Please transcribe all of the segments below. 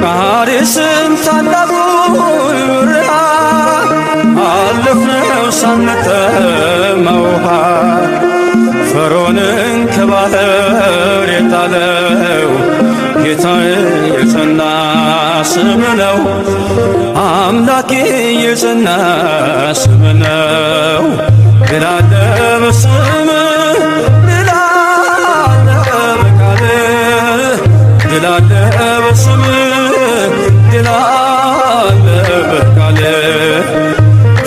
ቃዴስም ታላቁን በረሃ አለፍነው ሳንጠማ ውሃ ፈርዖንን ከባህር የጣለው ጌታዬ የጸና ስም ነው። አምላኬ የጸና ስም ነው። ድል አለ በስምህ ድል አለ በቃልህ ድል አለ በስምህ ድል አለ በቃልህ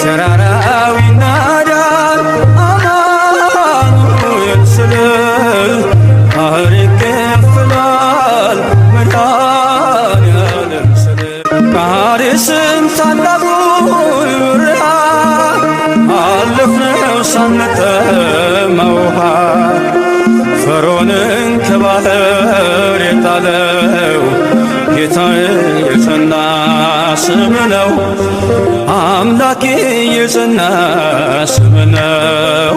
ተራራው ይናዳል አማኑኤል ስልህ ባህር ይከፈላል መድኃኔዓለም ስልህ ቃዴስም ታላቁን በረሃ አለፍነው ሳንጠማ ውሃ ፈርዖንን ከባህር የጣለው ጌታዬ የጸና ስም ነው። አምላኬ የጸና ስም ነው።